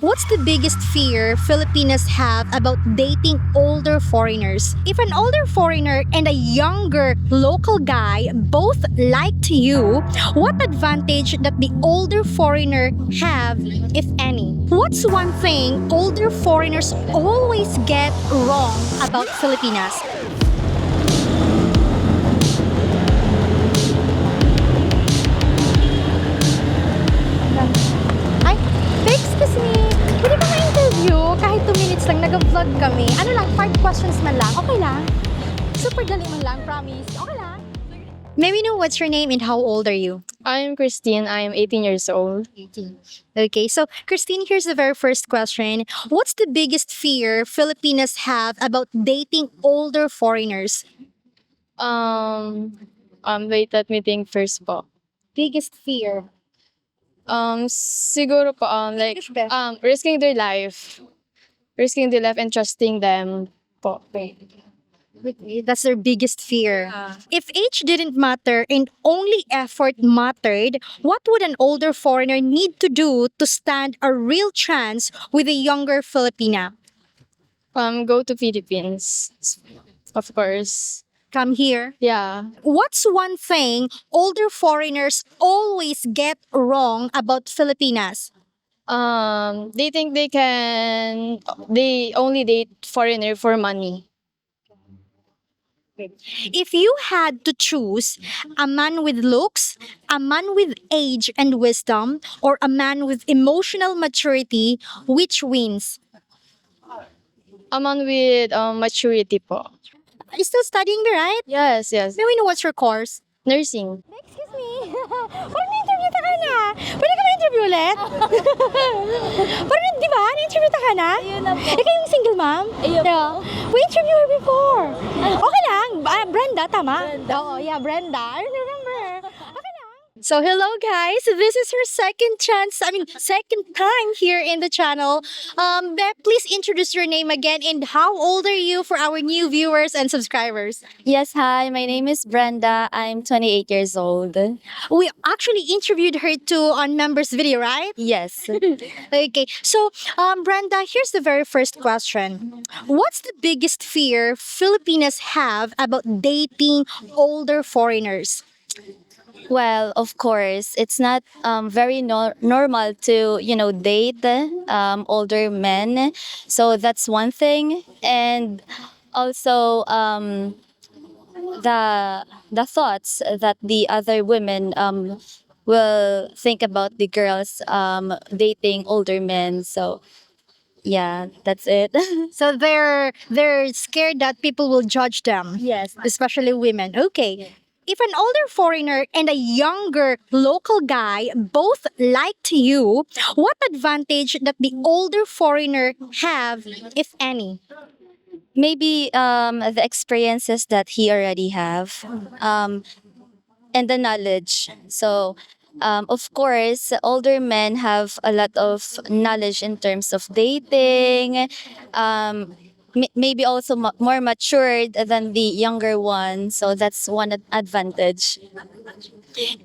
What's the biggest fear Filipinos have about dating older foreigners? If an older foreigner and a younger local guy both like to you, what advantage that the older foreigner have, if any? What's one thing older foreigners always get wrong about Filipinas? Ay, excuse me. Pwede ba ma-interview? Kahit 2 minutes lang, nag-vlog kami. Ano lang, 5 questions man lang. Okay lang? Super dali man lang, promise. Okay lang? May we know what's your name and how old are you? I'm Christine. I am 18 years old. 18. Okay, so Christine, here's the very first question. What's the biggest fear Filipinos have about dating older foreigners? Wait, let me think first po. Biggest fear? Siguro po, English ba? risking their life. Risking their life and trusting them po. That's their biggest fear. If age didn't matter and only effort mattered, what would an older foreigner need to do to stand a real chance with a younger Filipina? Go to Philippines. Of course. Come here. Yeah. What's one thing older foreigners always get wrong about Filipinas? They think they only date foreigner for money. If you had to choose a man with looks, a man with age and wisdom, or a man with emotional maturity, which wins? A man with maturity po. Are you still studying there, right? Yes, yes. May we know what's your course? Nursing. Excuse me. Parang na-interview ta ka na. Pwede ka ma-interview ulit? Parang, di ba? Na-interview ta ka na? Ikaw yung single mom? Yeah. We interviewed her before. Okay lang. Brenda, tama? Brenda. Oo, yeah, Brenda. I remember. Okay lang. So, hello guys. This is her second time here in the channel. Please introduce your name again and how old are you for our new viewers and subscribers? Yes, hi. My name is Brenda. I'm 28 years old. We actually interviewed her too on members video, right? Yes. Okay. So, Brenda, here's the very first question. What's the biggest fear Filipinos have about dating older foreigners? Well, of course, it's not very normal to, date older men. So that's one thing. And also the thoughts that the other women will think about the girls dating older men. So yeah, that's it. So they're scared that people will judge them. Yes. Especially women. Okay. If an older foreigner and a younger local guy both like to you, what advantage that the older foreigner have, if any? Maybe the experiences that he already have, and the knowledge. So of course older men have a lot of knowledge in terms of dating, maybe also more matured than the younger one, so that's one advantage.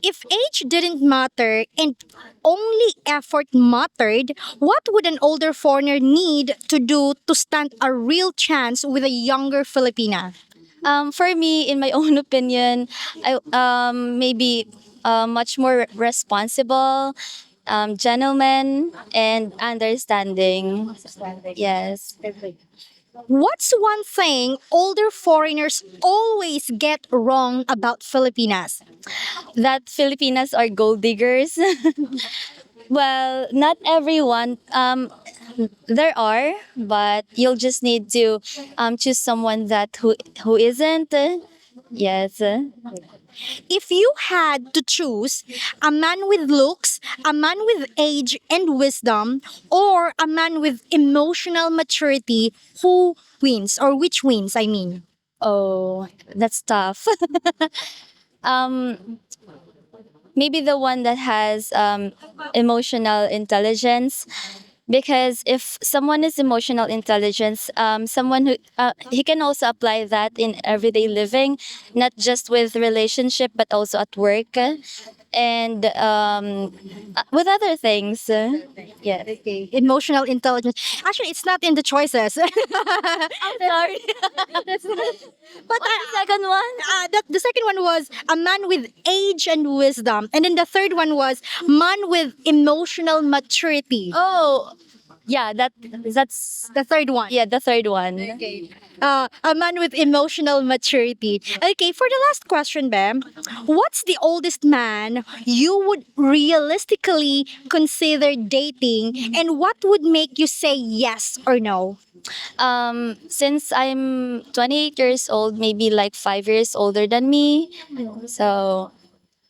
If age didn't matter and only effort mattered, what would an older foreigner need to do to stand a real chance with a younger Filipina? For me, in my own opinion, I maybe much more responsible, gentleman, and understanding. Yes. What's one thing older foreigners always get wrong about Filipinas? That Filipinas are gold diggers. Well, not everyone. There are, but you'll just need to choose someone that who isn't. Yes. If you had to choose a man with looks, a man with age and wisdom, or a man with emotional maturity, who wins or which wins, I mean? Oh, that's tough. um, Maybe the one that has emotional intelligence, because if someone is emotional intelligence, someone who he can also apply that in everyday living, not just with relationship but also at work. and with other things. Yeah. Okay. Emotional intelligence. Actually, it's not in the choices. Sorry. But Second one. the second one was a man with age and wisdom, and then the third one was man with emotional maturity. Oh, yeah. That's The third one. yeah. The third one. A man with emotional maturity. Okay, for the last question, Bam, what's the oldest man you would realistically consider dating, and what would make you say yes or no? Since I'm 28 years old, maybe like 5 years older than me. So,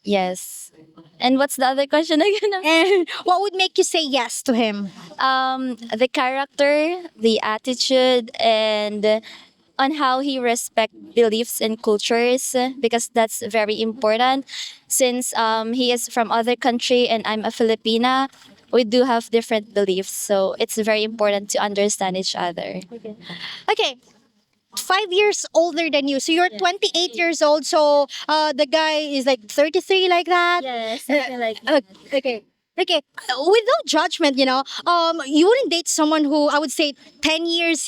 yes. And what's the other question again? And what would make you say yes to him? The character, the attitude, and on how he respect beliefs and cultures, because that's very important. Since he is from other country and I'm a Filipina, we do have different beliefs, so it's very important to understand each other. Okay, 5 years older than you. So you're 28 years old. So the guy is like 33, like that. Yes, something like Okay. Okay, with no judgment, you wouldn't date someone who I would say 10 years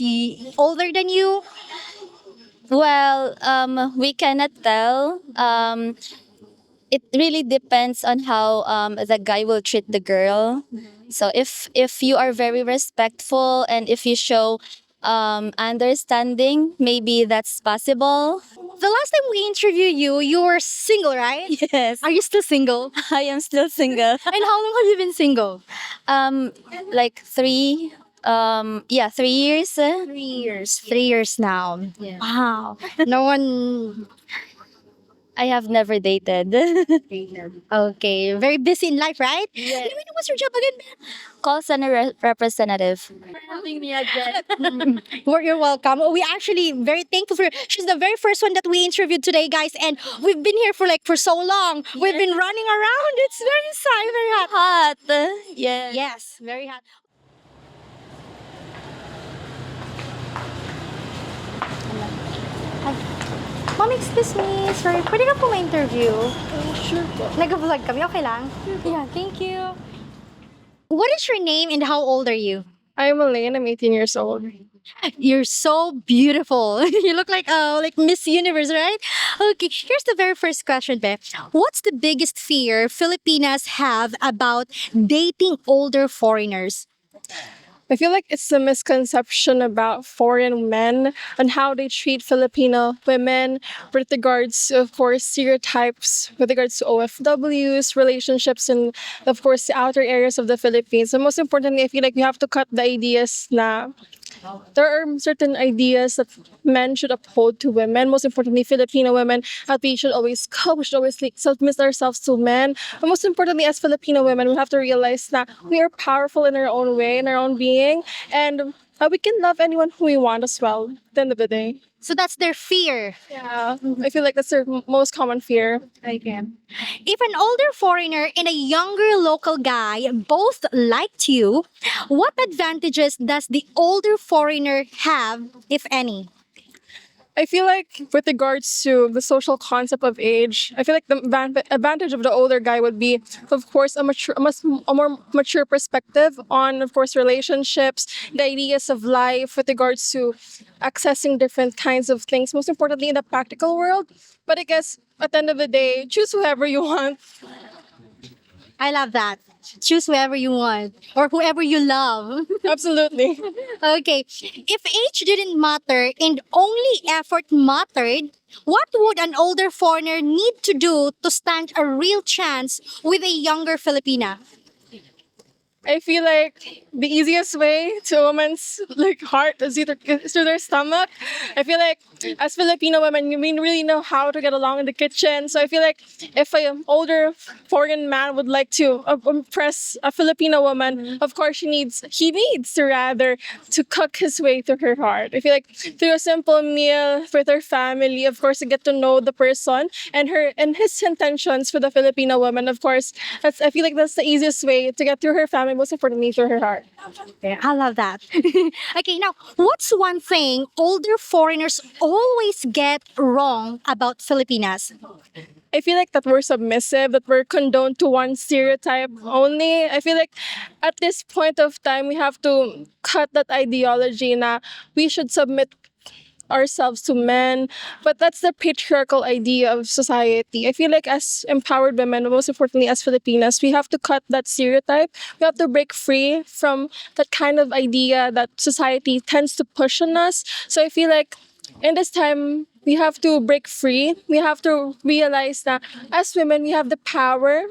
older than you. Well, we cannot tell. It really depends on how the guy will treat the girl. So if you are very respectful and if you show understanding, maybe that's possible. The last time we interviewed you, you were single, right? Yes, Are you still single? I am still single. And how long have you been single? Like three. Yeah, 3 years. 3 years. 3 years now. Yeah. Wow. No one. I have never dated. Okay. Very busy in life, right? Yeah. Anyway, what's your job again? Call center representative. You're welcome. We actually very thankful for her. She's the very first one that we interviewed today, guys, and we've been here for so long. We've been running around. It's very sad, very hot. Hot. Yeah. Yes, very hot. Ma'am, excuse me. Sorry, pwede ka po ma-interview? Sure po. Nag-vlog kami. Okay lang? Yeah, thank you. What is your name and how old are you? I'm Elena. I'm 18 years old. You're so beautiful. You look like Miss Universe, right? Okay, here's the very first question, Beth. What's the biggest fear Filipinas have about dating older foreigners? I feel like it's a misconception about foreign men and how they treat Filipino women with regards to, of course, stereotypes, with regards to OFWs, relationships, and, of course, the outer areas of the Philippines. And most importantly, I feel like we have to cut the ideas na there are certain ideas that men should uphold to women, most importantly Filipino women, that we should always cope, we should always submit ourselves to men. But most importantly, as Filipino women, we have to realize that we are powerful in our own way, in our own being, and we can love anyone who we want as well at the end of the day. So that's their fear. Yeah, I feel like that's their most common fear. Okay. If an older foreigner and a younger local guy both liked you, what advantages does the older foreigner have, if any? I feel like with regards to the social concept of age, I feel like the advantage of the older guy would be, of course, a more mature perspective on, of course, relationships, the ideas of life with regards to accessing different kinds of things, most importantly in the practical world. But I guess at the end of the day, choose whoever you want. I love that. Choose whoever you want or whoever you love. Absolutely. Okay. If age didn't matter and only effort mattered, what would an older foreigner need to do to stand a real chance with a younger Filipina? I feel like the easiest way to a woman's heart is through their stomach. I feel like as Filipino women, we really know how to get along in the kitchen. So I feel like if an older foreign man would like to impress a Filipino woman, of course he needs to cook his way through her heart. I feel like through a simple meal with her family, of course, to get to know the person and his intentions for the Filipino woman. Of course, I feel like that's the easiest way to get through her family, most importantly through her heart. Okay, I love that. Okay, now, what's one thing older foreigners always get wrong about Filipinas? I feel like that we're submissive, that we're condoned to one stereotype only. I feel like at this point of time, we have to cut that ideology na we should submit ourselves to men. But that's the patriarchal idea of society. I feel like as empowered women, most importantly as Filipinas, we have to cut that stereotype. We have to break free from that kind of idea that society tends to push on us. So I feel like in this time, we have to break free. We have to realize that as women, we have the power,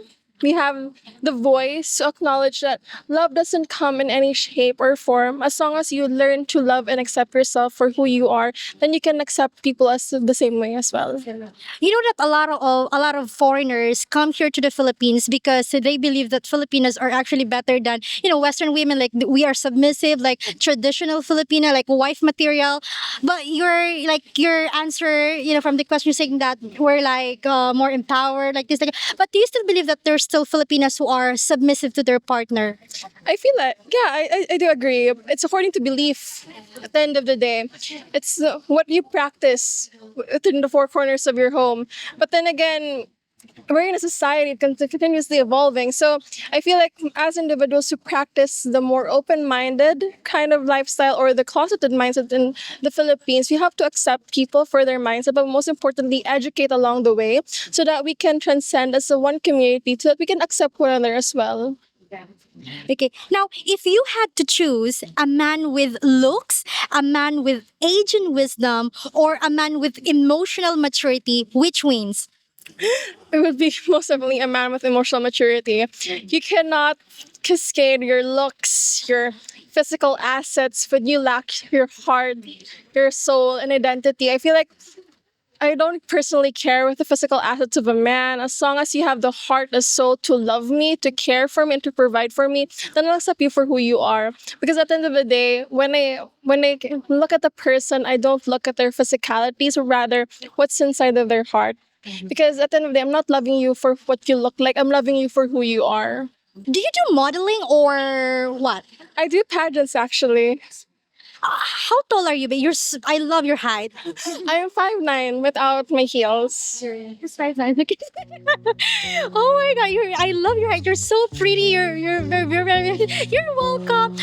we have the voice to acknowledge that love doesn't come in any shape or form. As long as you learn to love and accept yourself for who you are, then you can accept people as the same way as well. You know that a lot of foreigners come here to the Philippines because they believe that Filipinos are actually better than Western women. Like we are submissive, like traditional Filipina, like wife material. But your answer, from the question saying that we're like more empowered, like this. Like, but do you still believe that there's still Filipinas who are submissive to their partner? I feel like, yeah, I do agree. It's according to belief at the end of the day. It's what you practice within the four corners of your home. But then again, we're in a society continuously evolving. So I feel like as individuals who practice the more open-minded kind of lifestyle or the closeted mindset in the Philippines, we have to accept people for their mindset, but most importantly, educate along the way so that we can transcend as a one community, so that we can accept one another as well. Okay. Now, if you had to choose a man with looks, a man with age and wisdom, or a man with emotional maturity, which wins? It would be most definitely a man with emotional maturity. You cannot cascade your looks, your physical assets when you lack your heart, your soul, and identity. I feel like I don't personally care with the physical assets of a man. As long as you have the heart and soul to love me, to care for me, and to provide for me, then I'll accept you for who you are. Because at the end of the day, when I look at the person, I don't look at their physicalities, or rather what's inside of their heart. Because at the end of the day, I'm not loving you for what you look like. I'm loving you for who you are. Do you do modeling or what? I do pageants actually. How tall are you? But I love your height. I am 5'9" without my heels. It's 5'9". Okay. Oh my god, I love your height. You're so pretty. You're welcome.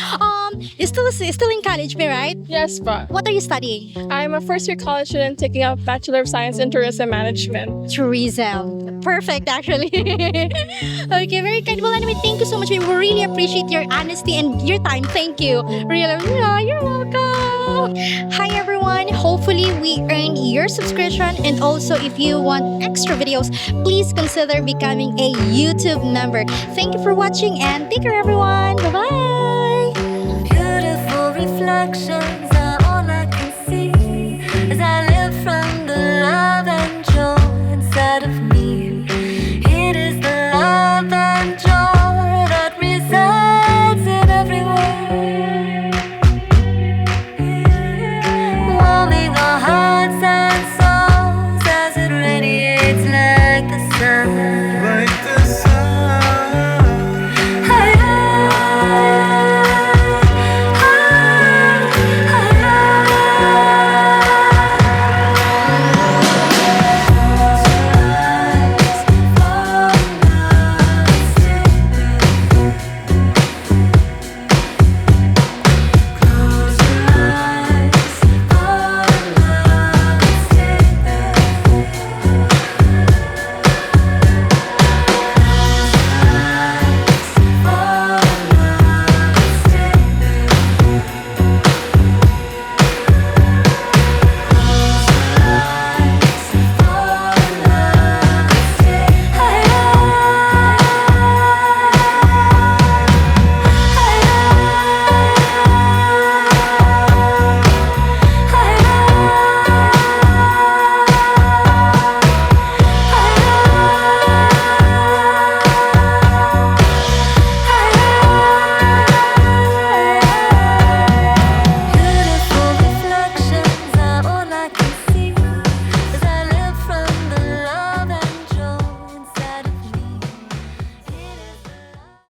Still in college, right? Yes, but What are you studying? I'm a first-year college student taking a Bachelor of Science in Tourism Management. Tourism. Perfect, actually. Okay, very kind. Well, anyway, thank you so much. We really appreciate your honesty and your time. Thank you. Really, yeah, you're welcome. Hi, everyone. Hopefully, we earned your subscription. And also, if you want extra videos, please consider becoming a YouTube member. Thank you for watching and take care, everyone. Bye-bye. Beautiful reflection